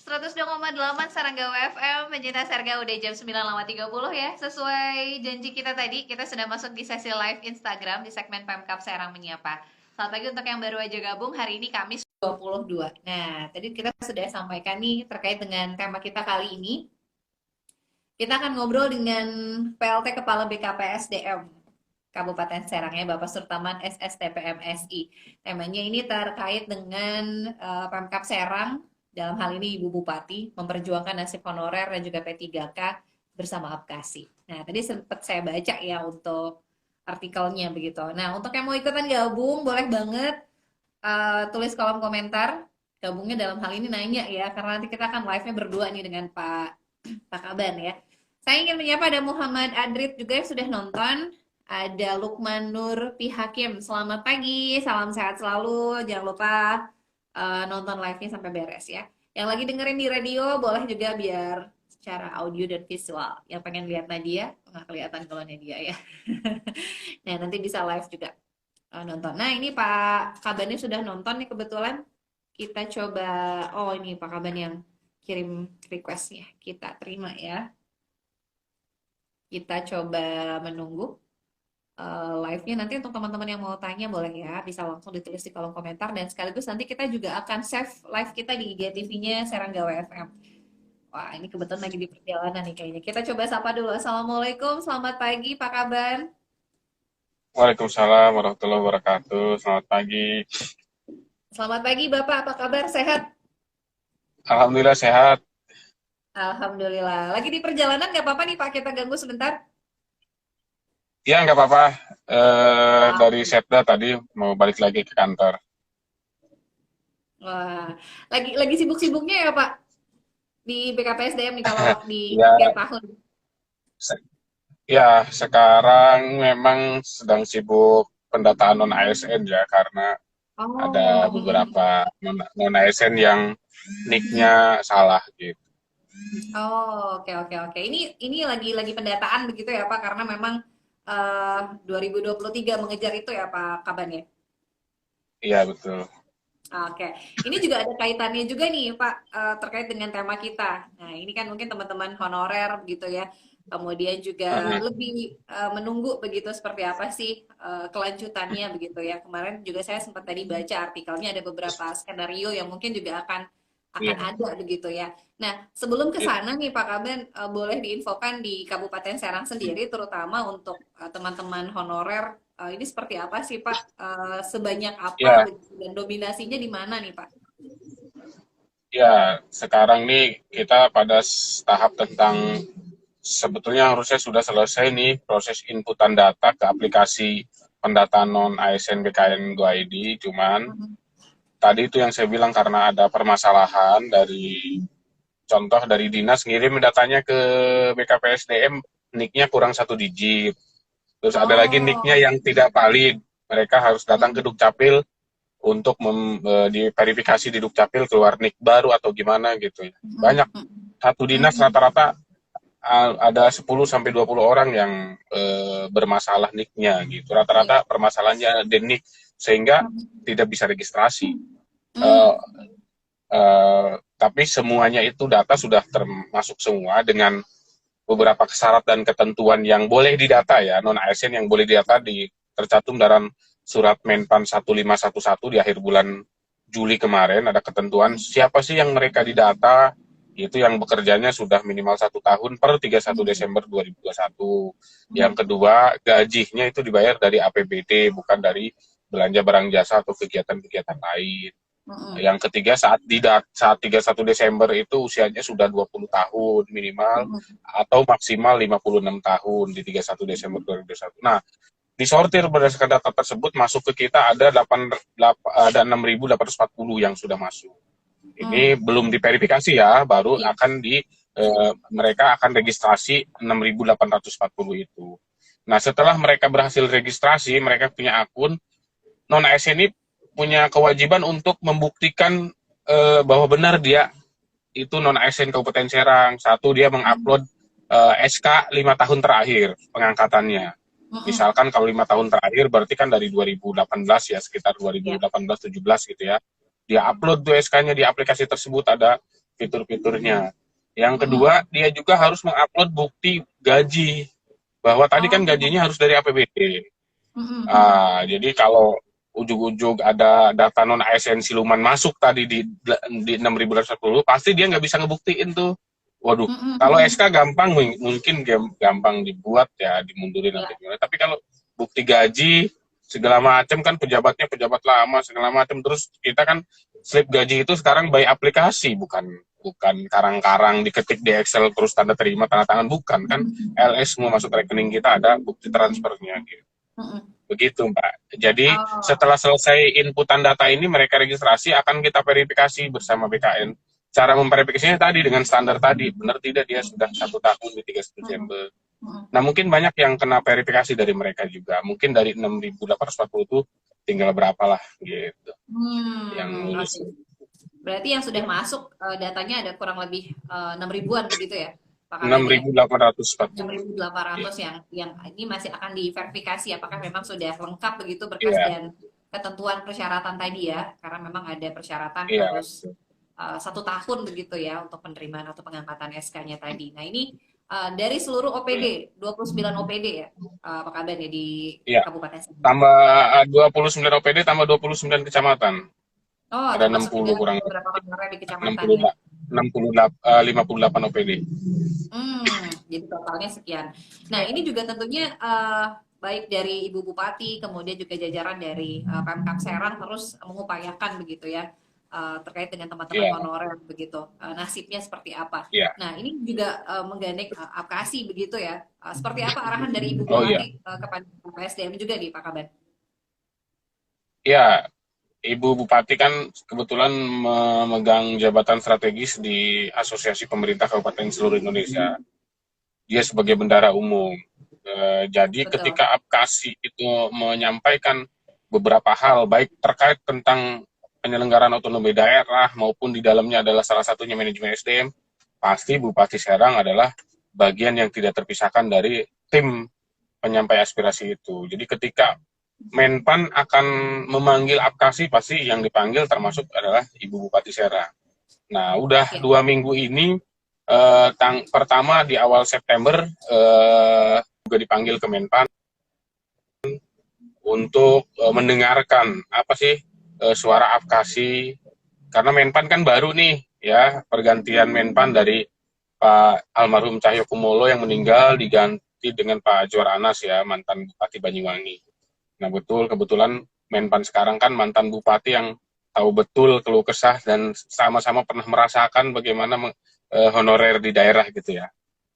102,8 Sarangga WFM, Pencinta Sarga udah jam 9.30 ya. Sesuai janji kita tadi, kita sudah masuk di sesi live Instagram di segmen Pemkap Serang Menyapa. Selamat pagi untuk yang baru aja gabung, hari ini Kamis 22. Nah, tadi kita sudah sampaikan nih terkait dengan tema kita kali ini. Kita akan ngobrol dengan PLT Kepala BKPSDM Kabupaten Serang ya, Bapak Surtaman SSTPMSI. Temanya ini terkait dengan Pemkap Serang, dalam hal ini Ibu Bupati, memperjuangkan nasib honorer dan juga P3K bersama Apkasi. Nah, tadi sempat saya baca ya untuk artikelnya begitu. Nah, untuk yang mau ikutan gabung, boleh banget tulis kolom komentar. Gabungnya dalam hal ini nanya ya, karena nanti kita akan live-nya berdua nih dengan Pak Kaban ya. Saya ingin menyapa ada Muhammad Adrit juga yang sudah nonton. Ada Lukman Nur Pihakim. Selamat pagi, salam sehat selalu. Jangan lupa nonton live-nya sampai beres ya. Yang lagi dengerin di radio boleh juga biar secara audio dan visual. Yang pengen lihat Nadia, nggak kelihatan kalau Nadia ya. Nah, nanti bisa live juga nonton. Nah, ini Pak Kabannya sudah nonton nih kebetulan. Kita coba, oh ini Pak Kaban yang kirim request-nya. Kita terima ya. Kita coba menunggu live-nya. Nanti untuk teman-teman yang mau tanya boleh ya, bisa langsung ditulis di kolom komentar, dan sekaligus nanti kita juga akan save live kita di IGTV-nya Serangga WFM. Wah, ini kebetulan lagi di perjalanan nih kayaknya. Kita coba sapa dulu. Assalamualaikum, selamat pagi Pak Kaban. Waalaikumsalam warahmatullahi wabarakatuh. Selamat pagi. Selamat pagi Bapak, apa kabar? Sehat? Alhamdulillah sehat. Alhamdulillah. Lagi di perjalanan nggak apa-apa nih Pak, kita ganggu sebentar? Ya nggak apa-apa. Wah, Dari Setda tadi mau balik lagi ke kantor. wah. Lagi sibuk-sibuknya ya Pak di BKPSDM nih kalau di akhir Ya, tahun. se- ya sekarang memang sedang sibuk pendataan non ASN ya karena Oh, ada beberapa non ASN yang nicknya salah gitu. oh, oke oke oke. Ini lagi pendataan begitu ya Pak, karena memang 2023 mengejar itu ya Pak Kaban ya. Iya betul. Oke, ini juga ada kaitannya juga nih Pak, terkait dengan tema kita. Nah, ini kan mungkin teman-teman honorer begitu ya. Kemudian juga Mhm. lebih menunggu begitu seperti apa sih kelanjutannya begitu ya. Kemarin juga saya sempat tadi baca artikelnya, ada beberapa skenario yang mungkin juga akan Iya. ada begitu ya. Nah, sebelum ke Iya. sana nih Pak Kaben, boleh diinfokan di Kabupaten Serang sendiri terutama untuk teman-teman honorer, ini seperti apa sih Pak? Sebanyak apa Ya, begitu, dan dominasinya di mana nih Pak? ya, sekarang nih kita pada tahap tentang sebetulnya harusnya sudah selesai nih proses inputan data ke aplikasi pendataan non ASN BKN Go ID. Cuman Mhm. tadi itu yang saya bilang karena ada permasalahan dari contoh dari dinas ngirim datanya ke BKPSDM, nicknya kurang 1 digit. Terus ada lagi nicknya Oh, yang tidak valid. Mereka harus datang ke mhm, Dukcapil untuk diverifikasi di Dukcapil keluar nick baru atau gimana gitu ya. mhm, Banyak, mhm, satu dinas mhm, rata-rata ada 10 sampai 20 orang yang bermasalah nicknya gitu. iya, Rata-rata permasalahannya di nick sehingga mhm, tidak bisa registrasi. mhm, Uh, tapi semuanya itu data sudah termasuk semua dengan beberapa syarat dan ketentuan yang boleh didata ya, non ASN yang boleh didata tercantum dalam surat Menpan 1511 di akhir bulan Juli kemarin. Ada ketentuan mhm, siapa sih yang mereka didata, itu yang bekerjanya sudah minimal 1 tahun per 31 mhm, Desember 2021. Yang mhm, kedua, gajinya itu dibayar dari APBD, bukan dari belanja barang jasa atau kegiatan-kegiatan lain. mhm, Yang ketiga, saat 31 Desember itu usianya sudah 20 tahun minimal mhm, atau maksimal 56 tahun di 31 Desember 2021. Nah, disortir berdasarkan data tersebut masuk ke kita ada 6.840 yang sudah masuk. Ini mhm, belum diverifikasi ya, baru iya, akan mereka akan registrasi 6.840 itu. Nah, setelah mereka berhasil registrasi, mereka punya akun, non ASN ini punya kewajiban untuk membuktikan bahwa benar dia itu non ASN Kabupaten Serang. Satu, dia mhm, mengupload SK 5 tahun terakhir pengangkatannya. mhm, Misalkan kalau 5 tahun terakhir berarti kan dari 2018 ya, sekitar iya, 2018-17 gitu ya. Dia mhm, upload tuh SK-nya di aplikasi tersebut, ada fitur-fiturnya. Yang kedua, dia juga harus mengupload bukti gaji, bahwa tadi kan Oh. gajinya harus dari APBD. Mm-mm. Jadi kalau ujug-ujug ada data non ASN siluman masuk tadi di 6.210, pasti dia nggak bisa ngebuktiin tuh. Waduh, kalau Mm-mm. SK gampang, mungkin gampang dibuat ya, dimundurin Ya. atau gimana. Tapi kalau bukti gaji segala macam kan pejabatnya pejabat lama segala macam, terus kita kan slip gaji itu sekarang by aplikasi, bukan bukan karang-karang diketik di Excel terus tanda terima tanda tangan, bukan kan, LS semua masuk rekening kita, ada bukti transfernya gitu. Mm-mm. Begitu, Mbak. Jadi Oh. setelah selesai inputan data ini, mereka registrasi, akan kita verifikasi bersama BKN. Cara memverifikasinya tadi dengan standar tadi, benar tidak dia sudah 1 tahun di 31 Mm-mm. Desember. Mm-mm. Nah, mungkin banyak yang kena verifikasi dari mereka juga. Mungkin dari 6.840 itu tinggal berapa lah gitu yang lulus. Oke. Berarti yang sudah masuk datanya ada kurang lebih 6 ribuan begitu ya, Pak Kaban ya? 6.840. 6.800 yang ini masih akan diverifikasi apakah memang sudah lengkap begitu berkas Iya, dan ketentuan persyaratan tadi ya, karena memang ada persyaratan iya. harus 1 tahun begitu ya untuk penerimaan atau pengangkatan SK-nya tadi. Nah ini dari seluruh OPD, 29 OPD ya, Pak Kaban ya di Iya. Kabupaten Sigi. Tambah 29 OPD tambah 29 kecamatan. Oh, Ada termasuk 60 juga kurang beberapa honorer di kecamatan 60 ya. 58 OPD. Jadi totalnya sekian. Nah, ini juga tentunya baik dari Ibu Bupati, kemudian juga jajaran dari Pemkab Serang terus mengupayakan begitu ya terkait dengan teman-teman Iya, honorer begitu. Nasibnya seperti apa? iya. Nah, ini juga menggandeng apkasi begitu ya. Seperti apa arahan dari Ibu Oh iya. Bupati kepada PSDM juga nih Pak Kaban? Ya, Ibu Bupati kan kebetulan memegang jabatan strategis di Asosiasi Pemerintah Kabupaten seluruh Indonesia. Dia sebagai bendara umum. Jadi Betul. ketika Apkasi itu menyampaikan beberapa hal, baik terkait tentang penyelenggaraan otonomi daerah maupun di dalamnya adalah salah satunya manajemen SDM, pasti Bupati Serang adalah bagian yang tidak terpisahkan dari tim penyampai aspirasi itu. Jadi ketika Menpan akan memanggil Apkasi, pasti yang dipanggil termasuk adalah Ibu Bupati Serang. Nah, udah Ya. 2 minggu ini, pertama di awal September juga dipanggil ke Menpan untuk mendengarkan apa sih suara Apkasi, karena Menpan kan baru nih ya, pergantian Menpan dari Pak almarhum Cahyokumolo yang meninggal diganti dengan Pak Juara Anas ya, mantan Bupati Banyuwangi. Nah, kebetulan Menpan sekarang kan mantan bupati yang tahu betul keluh kesah dan sama-sama pernah merasakan bagaimana honorer di daerah gitu ya.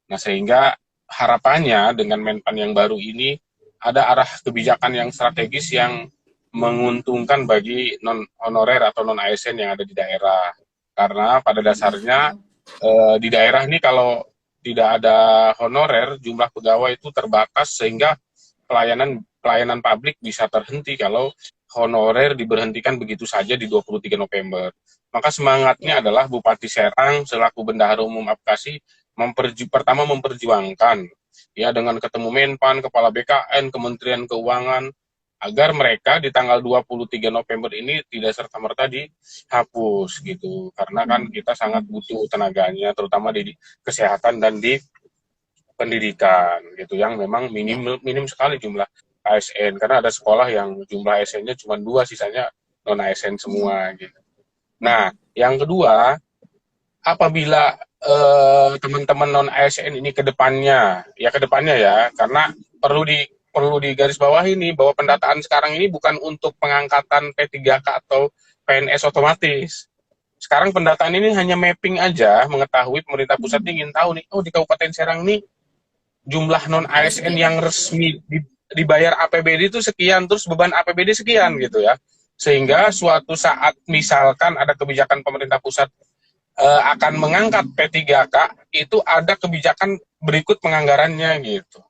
Nah, sehingga harapannya dengan Menpan yang baru ini ada arah kebijakan yang strategis yang menguntungkan bagi non honorer atau non ASN yang ada di daerah. Karena pada dasarnya di daerah ini kalau tidak ada honorer, jumlah pegawai itu terbatas sehingga pelayanan pelayanan publik bisa terhenti kalau honorer diberhentikan begitu saja di 23 November. Maka semangatnya Ya. adalah Bupati Serang selaku Bendahara Umum Apkasi pertama memperjuangkan ya dengan ketemu Menpan, Kepala BKN, Kementerian Keuangan, agar mereka di tanggal 23 November ini tidak serta-merta dihapus gitu. Karena kan kita sangat butuh tenaganya terutama di kesehatan dan di pendidikan gitu yang memang Ya. minim sekali jumlah ASN, karena ada sekolah yang jumlah ASN-nya cuma 2, sisanya non ASN semua gitu. Nah, yang kedua, apabila teman-teman non ASN ini ke depannya ya, karena perlu digarisbawahi ini bahwa pendataan sekarang ini bukan untuk pengangkatan P3K atau PNS otomatis. Sekarang pendataan ini hanya mapping aja, mengetahui pemerintah pusat ingin tahu nih, oh di Kabupaten Serang nih jumlah non Ada ASN sekian. yang resmi dibayar APBD itu sekian, terus beban APBD sekian gitu ya. Sehingga suatu saat misalkan ada kebijakan pemerintah pusat akan mengangkat P3K, itu ada kebijakan berikut penganggarannya gitu.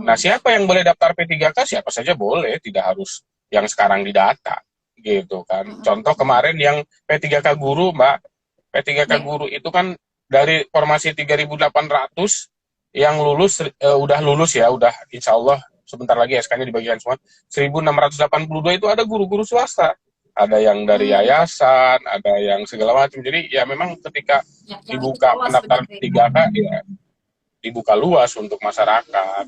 Nah, siapa yang boleh daftar P3K? Siapa saja boleh, tidak harus yang sekarang didata gitu kan. Contoh kemarin yang P3K guru, Mbak, P3K Ya. guru itu kan dari formasi 3.800 yang lulus udah lulus ya, udah insya Allah sebentar lagi SK-nya dibagikan semua. 1.682 itu ada guru-guru swasta. ada yang dari Hmm, yayasan, ada yang segala macam. Jadi ya memang ketika yang ikut dibuka lolos pendaftaran begitu ya. P3K ya dibuka luas untuk masyarakat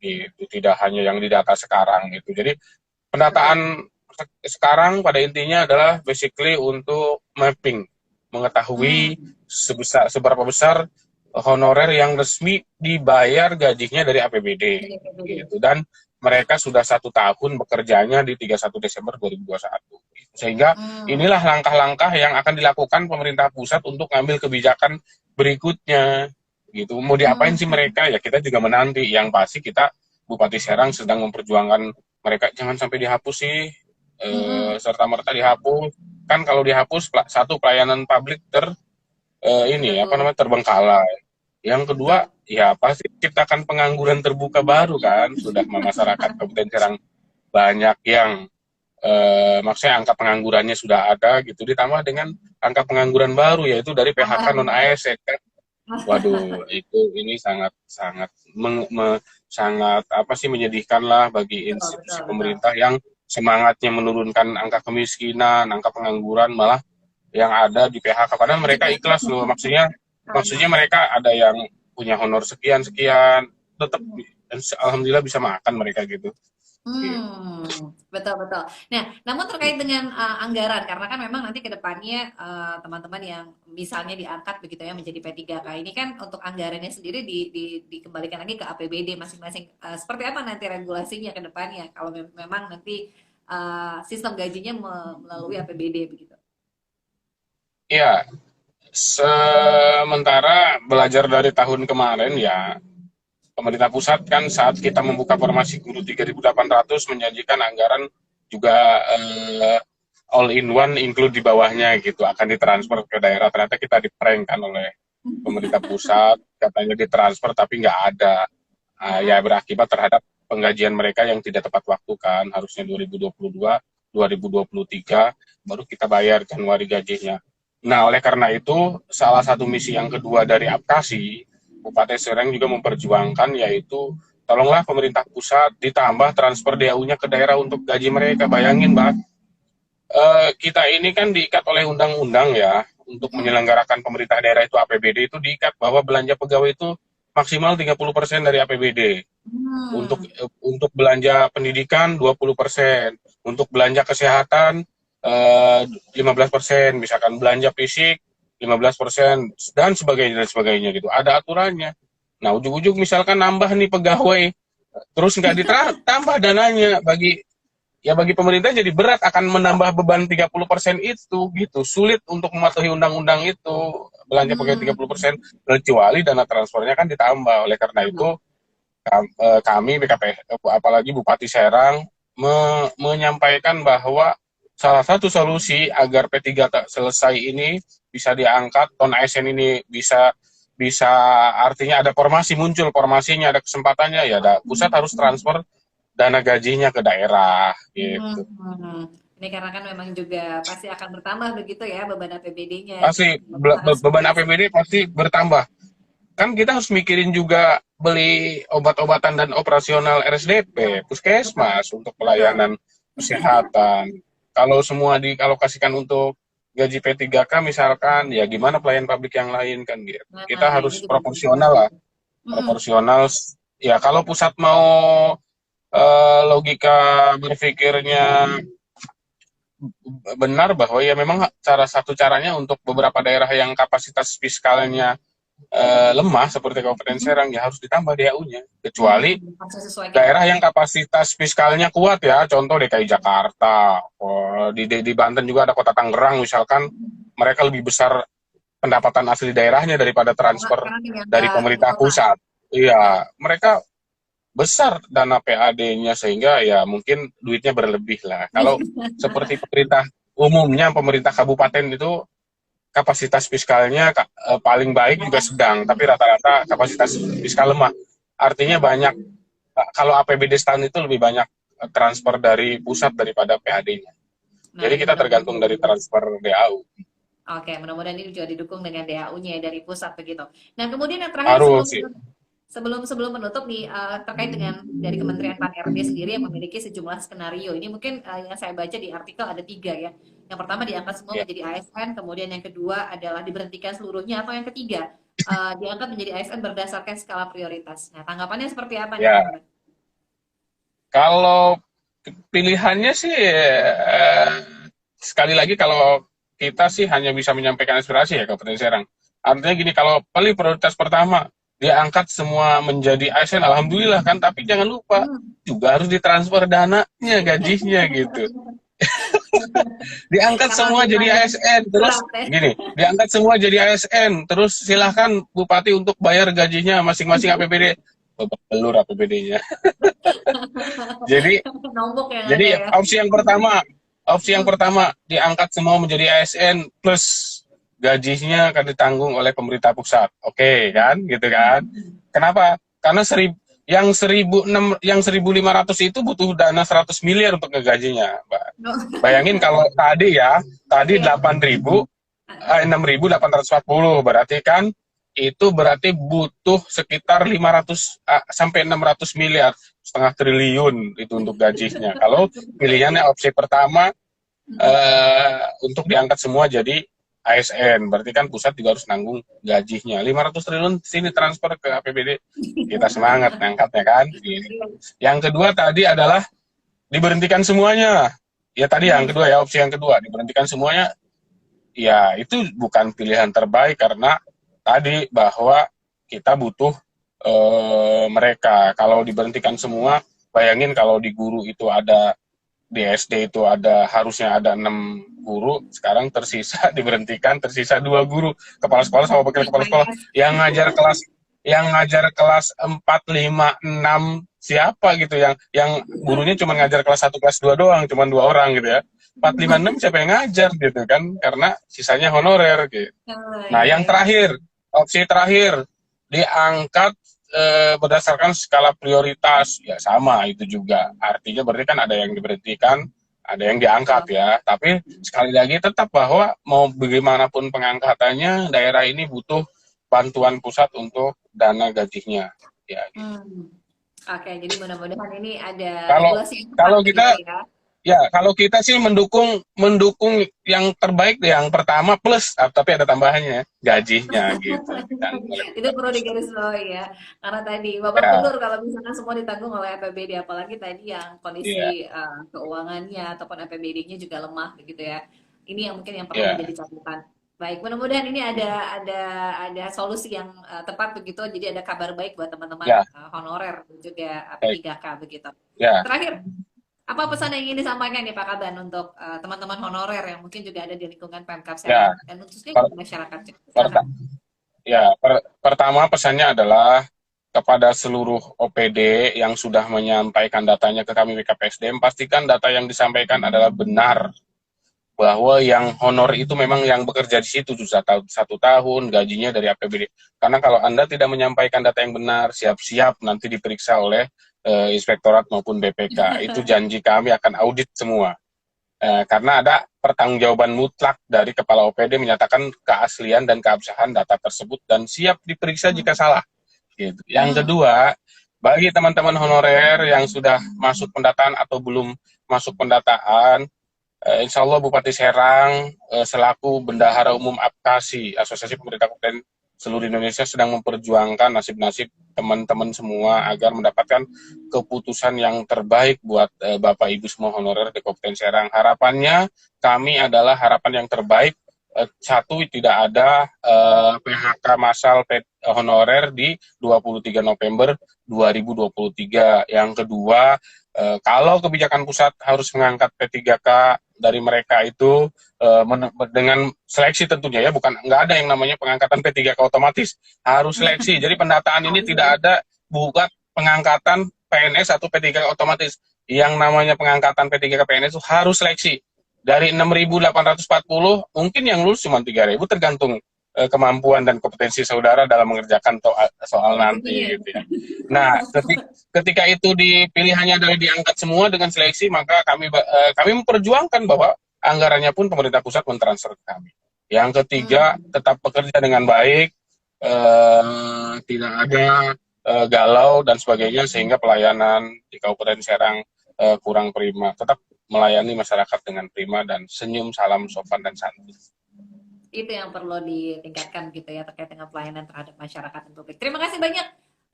gitu, tidak hanya yang didata sekarang gitu. Jadi Betul. pendataan sekarang pada intinya adalah basically untuk mapping, mengetahui Hmm, seberapa besar honorer yang resmi dibayar gajinya dari APBD dari PBB. gitu. Dan mereka sudah 1 tahun bekerjanya di 31 Desember 2021. Sehingga Hmm, inilah langkah-langkah yang akan dilakukan pemerintah pusat untuk ngambil kebijakan berikutnya gitu. Mau diapain sih hmm, mereka? Ya kita juga menanti. Yang pasti kita Bupati Serang sedang memperjuangkan mereka jangan sampai dihapus sih, hmm, serta merta dihapus. Kan kalau dihapus satu pelayanan publik ini apa betul, namanya terbengkalai. Yang kedua, betul. ya pasti ciptakan pengangguran terbuka baru kan. Sudah masyarakat Kabupaten Serang banyak yang maksudnya angka penganggurannya sudah ada gitu ditambah dengan angka pengangguran baru yaitu dari PHK Tambahan non baru. ASN kan. Waduh, itu ini sangat sangat sangat apa sih menyedihkan lah bagi Betul, betul, institusi betul. pemerintah yang semangatnya menurunkan angka kemiskinan, angka pengangguran malah yang ada di PHK. Padahal mereka Jadi, ikhlas loh, maksudnya mereka ada yang punya honor sekian sekian, tetap alhamdulillah bisa makan mereka gitu. Gitu. betul betul. Nah, namun terkait dengan anggaran, karena kan memang nanti ke depannya teman-teman yang misalnya diangkat begitu ya menjadi P3K ini kan untuk anggarannya sendiri dikembalikan lagi ke APBD masing-masing. Seperti apa nanti regulasinya ke depannya kalau memang nanti sistem gajinya melalui APBD begitu. Iya, sementara belajar dari tahun kemarin ya, pemerintah pusat kan saat kita membuka formasi guru 3.800 menjanjikan anggaran juga all in one include di bawahnya gitu akan ditransfer ke daerah. Ternyata kita diprankkan oleh pemerintah pusat katanya ditransfer tapi nggak ada. Ya Nah, berakibat terhadap penggajian mereka yang tidak tepat waktu kan harusnya 2022 2023 baru kita bayar Januari gajinya. Nah, oleh karena itu, salah satu misi yang kedua dari Apkasi, Bupati Serang juga memperjuangkan yaitu tolonglah pemerintah pusat ditambah transfer DAU-nya ke daerah untuk gaji mereka. Bayangin, Mbak, kita ini kan diikat oleh undang-undang ya untuk mm, menyelenggarakan pemerintah daerah itu APBD itu diikat bahwa belanja pegawai itu maksimal 30% dari APBD. Untuk hmm, belanja pendidikan 20%, untuk belanja kesehatan 15%, misalkan belanja fisik 15% dan sebagainya gitu. Ada aturannya. Nah, ujung-ujung misalkan nambah nih pegawai, terus nggak ditambah dananya bagi pemerintah jadi berat akan menambah beban 30% itu gitu. Sulit untuk mematuhi undang-undang itu belanja pegawai hmm, 30% kecuali dana transfernya kan ditambah. Oleh karena itu kami BKP apalagi Bupati Serang menyampaikan bahwa salah satu solusi agar P3 selesai ini bisa diangkat, ton ASN ini bisa bisa artinya ada formasi muncul formasinya ada kesempatannya ya ada pusat harus transfer dana gajinya ke daerah gitu. Ini karena kan memang juga pasti akan bertambah begitu ya beban APBD-nya. Pasti Jadi harus beban bekerja. APBD pasti bertambah. Kan kita harus mikirin juga beli obat-obatan dan operasional RSDP, Betul, puskesmas untuk betul. pelayanan kesehatan. Kalau semua dialokasikan untuk gaji P3K misalkan, ya gimana pelayan publik yang lain kan gitu. Kita Nah, ini harus juga betul. proporsional lah, Mm-mm. proporsional. Ya kalau pusat mau logika berpikirnya benar bahwa ya memang satu caranya untuk beberapa daerah yang kapasitas fiskalnya lemah seperti Kabupaten Serang ya harus ditambah DAU-nya. Kecuali Harus disesuaikan. daerah yang kapasitas fiskalnya kuat ya, contoh DKI Jakarta, di Banten juga ada Kota Tangerang misalkan, mereka lebih besar pendapatan asli daerahnya daripada transfer Karena penyangga dari ibu pemerintah kota. pusat. Iya, mereka besar dana PAD-nya sehingga ya mungkin duitnya berlebih lah. Kalau seperti pemerintah umumnya, pemerintah kabupaten itu kapasitas fiskalnya paling baik juga sedang, tapi rata-rata kapasitas fiskal lemah. Artinya banyak, kalau APBD setahun itu lebih banyak transfer dari pusat daripada PAD-nya. Nah, Jadi ini kita mudah-mudahan tergantung dari transfer DAU. Oke, mudah-mudahan ini juga didukung dengan DAU-nya dari pusat begitu. Nah, kemudian yang terakhir Harus sih. sebelum menutup nih terkait dengan dari Kementerian Pan-RB sendiri yang memiliki sejumlah skenario. Ini mungkin yang saya baca di artikel ada 3 ya. Yang pertama diangkat semua Ya. menjadi ASN, kemudian yang kedua adalah diberhentikan seluruhnya, atau yang ketiga diangkat menjadi ASN berdasarkan skala prioritas. Nah, tanggapannya seperti apa nih, Pak Ya, Kaban? kalau pilihannya sih sekali lagi kalau kita sih hanya bisa menyampaikan aspirasi ya Kabupaten Serang. Artinya gini, kalau paling prioritas pertama diangkat semua menjadi ASN, alhamdulillah kan. Tapi jangan lupa Hmm. juga harus ditransfer dananya, gajinya gitu. Diangkat Karena semua jadi lumayan ASN, terus berat ya. gini, diangkat semua jadi ASN, terus silahkan Bupati untuk bayar gajinya masing-masing APBD. Belur APBD-nya. Jadi Nombok yang ada Jadi ya. opsi yang pertama diangkat semua menjadi ASN plus gajinya akan ditanggung oleh pemerintah pusat. Oke, kan, gitu kan? Kenapa? Karena yang 1.500 itu butuh dana 100 miliar untuk ngegajinya, Mbak. Bayangin kalau tadi Iya. 6.840 berarti kan itu berarti butuh sekitar 500 sampai 600 miliar, setengah triliun itu untuk gajinya. Kalau pilihannya opsi pertama untuk diangkat semua jadi ASN, berarti kan pusat juga harus nanggung gajinya. 500 triliun sini transfer ke APBD, kita semangat ngangkatnya kan. Iya. Yang kedua tadi adalah diberhentikan semuanya. Ya tadi yang kedua ya, opsi yang kedua diberhentikan semuanya. Ya itu bukan pilihan terbaik karena tadi bahwa kita butuh mereka. Kalau diberhentikan semua, bayangin kalau di guru itu ada, di SD itu ada harusnya ada 6 guru, sekarang tersisa diberhentikan tersisa 2 guru, kepala sekolah sama wakil kepala sekolah Minus. yang ngajar kelas 4 5 6 siapa gitu, yang gurunya cuma ngajar kelas 1 kelas 2 doang, cuma 2 orang gitu ya. 4 5 6 siapa yang ngajar gitu kan, karena sisanya honorer gitu. Oh, Nah, iya, yang iya. terakhir, opsi terakhir diangkat berdasarkan skala prioritas, ya sama itu juga. Artinya berarti kan ada yang diberhentikan, ada yang diangkat Betul. ya. Tapi sekali lagi tetap bahwa mau bagaimanapun pengangkatannya, daerah ini butuh bantuan pusat untuk dana gajinya. Ya, gitu. Hmm. Oke, jadi mudah-mudahan ini ada Kalau regulasi yang tepat kalau begitu kita ya. Ya, kalau kita sih mendukung mendukung yang terbaik yang pertama plus, tapi ada tambahannya gajinya gitu ditanggung oleh Itu pemerintah perlu pusat. digarisbawahi ya. Karena tadi babak Ya, belur kalau misalkan semua ditanggung oleh APBD, apalagi tadi yang iya, kondisi keuangannya ataupun APBD-nya juga lemah begitu ya. Ini yang mungkin yang perlu iya, menjadi catatan. Baik, mudah-mudahan ini ada solusi yang tepat begitu. Jadi ada kabar baik buat teman-teman ya, honorer dan juga baik, P3K begitu. ya. Terakhir, apa pesan yang ingin disampaikan nih Pak Kaban untuk teman-teman honorer yang mungkin juga ada di lingkungan Pemkab Ya, Serang dan khususnya per, di masyarakat? Silakan. perta- pertama pesannya adalah kepada seluruh OPD yang sudah menyampaikan datanya ke kami BKPSDM, pastikan data yang disampaikan adalah benar, bahwa yang honor itu memang yang bekerja di situ sudah 1 tahun, gajinya dari APBD. Karena kalau Anda tidak menyampaikan data yang benar, siap-siap nanti diperiksa oleh inspektorat maupun BPK. Itu janji kami akan audit semua. Karena ada pertanggungjawaban mutlak dari Kepala OPD menyatakan keaslian dan keabsahan data tersebut dan siap diperiksa jika salah. Gitu. Yang Hmm. kedua, bagi teman-teman honorer yang sudah masuk pendataan atau belum masuk pendataan, Insya Allah Bupati Serang selaku Bendahara Umum APKASI, Asosiasi Pemerintah Kabupaten seluruh Indonesia, sedang memperjuangkan nasib-nasib teman-teman semua agar mendapatkan keputusan yang terbaik buat Bapak Ibu semua honorer di Kabupaten Serang. Harapannya kami adalah harapan yang terbaik. Satu, tidak ada PHK massal honorer di 23 November 2023. Yang kedua, kalau kebijakan pusat harus mengangkat P3K dari mereka itu dengan seleksi tentunya ya, bukan, nggak ada yang namanya pengangkatan P3K otomatis, harus seleksi. Jadi pendataan ini Harus ya. tidak ada bukan pengangkatan PNS atau P3K otomatis. Yang namanya pengangkatan P3K PNS itu harus seleksi. Dari 6.840 mungkin yang lulus cuma 3.000, tergantung kemampuan dan kompetensi saudara dalam mengerjakan soal Rezekinya. nanti gitu ya. Nah, ketika itu dipilihannya adalah diangkat semua dengan seleksi, maka kami memperjuangkan bahwa anggarannya pun pemerintah pusat mentransfer ke kami. Yang ketiga, Hmm. tetap bekerja dengan baik, tidak ada galau dan sebagainya sehingga pelayanan di Kabupaten Serang kurang prima. Tetap melayani masyarakat dengan prima dan senyum, salam sopan dan santun. Itu yang perlu ditingkatkan gitu ya terkait dengan pelayanan terhadap masyarakat dan publik. Terima kasih banyak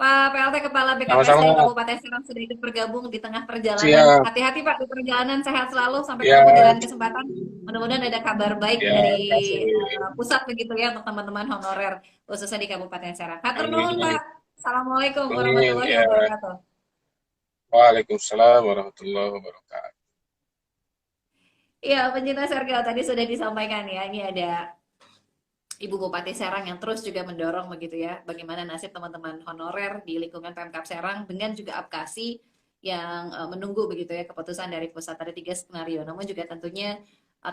Pak PLT Kepala BKPSD Sama-sama. Kabupaten Serang sudah ikut bergabung di tengah perjalanan. Siap. Hati-hati Pak di perjalanan, sehat selalu sampai Ya, ketemu di lain kesempatan. Mudah-mudahan ada kabar baik ya, dari kasih. pusat begitu ya untuk teman-teman honorer khususnya di Kabupaten Serang. Hatur nuhun Amin. Pak. Assalamualaikum Amin. warahmatullahi Ya. wabarakatuh. Waalaikumsalam warahmatullahi wabarakatuh. Iya, pencinta Sergel tadi sudah disampaikan ya. Ini ada Ibu Bupati Serang yang terus juga mendorong begitu ya, bagaimana nasib teman-teman honorer di lingkungan Pemkab Serang dengan juga Apkasi yang menunggu begitu ya keputusan dari pusat. Ada 3 skenario, namun juga tentunya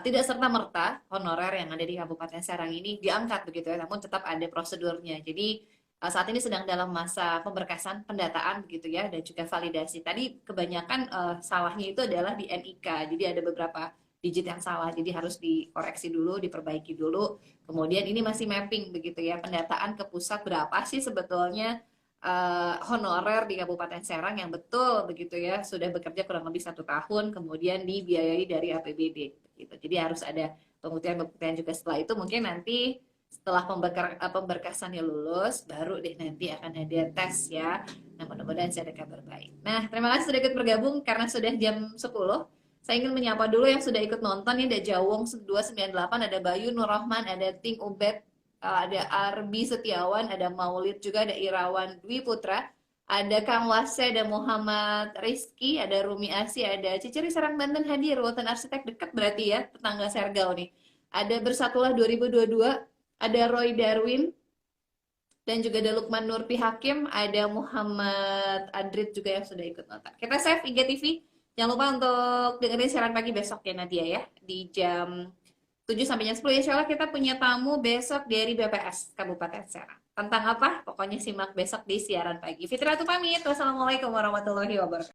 tidak serta-merta honorer yang ada di Kabupaten Serang ini diangkat begitu ya, namun tetap ada prosedurnya. Jadi saat ini sedang dalam masa pemberkasan pendataan begitu ya, dan juga validasi. Tadi kebanyakan salahnya itu adalah di NIK, jadi ada beberapa digit yang salah, jadi harus dikoreksi dulu, diperbaiki dulu. Kemudian ini masih mapping begitu ya, pendataan ke pusat berapa sih sebetulnya honorer di Kabupaten Serang yang betul begitu ya sudah bekerja kurang lebih 1 tahun, kemudian dibiayai dari APBD gitu. Jadi harus ada pembuktian-pembuktian juga. Setelah itu mungkin nanti setelah pemberkasannya lulus, baru deh nanti akan ada tes ya. Nah, mudah-mudahan saya ada kabar baik. Nah, terima kasih sudah ikut bergabung karena sudah jam 10. Saya ingin menyapa dulu yang sudah ikut nonton. Ini ada Jawong 298, ada Bayu Nurrahman, ada Ting Ubed, ada Arbi Setiawan, ada Maulid juga, ada Irawan Dwi Putra, ada Kang Wase, ada Muhammad Rizky, ada Rumi Asi, ada Ciceri Serang Banten hadir, Walton Arsitek dekat berarti ya, tetangga Sergau nih. Ada Bersatulah 2022, ada Roy Darwin, dan juga ada Lukman Nurpi Hakim, ada Muhammad Adrit juga yang sudah ikut nonton. Kita save IGTV. Jangan lupa untuk dengerin siaran pagi besok ya Nadia ya, di jam 7 sampai jam 10. Insya Allah kita punya tamu besok dari BPS Kabupaten Serang. Tentang apa? Pokoknya simak besok di siaran pagi. Fitratu pamit. Wassalamualaikum warahmatullahi wabarakatuh.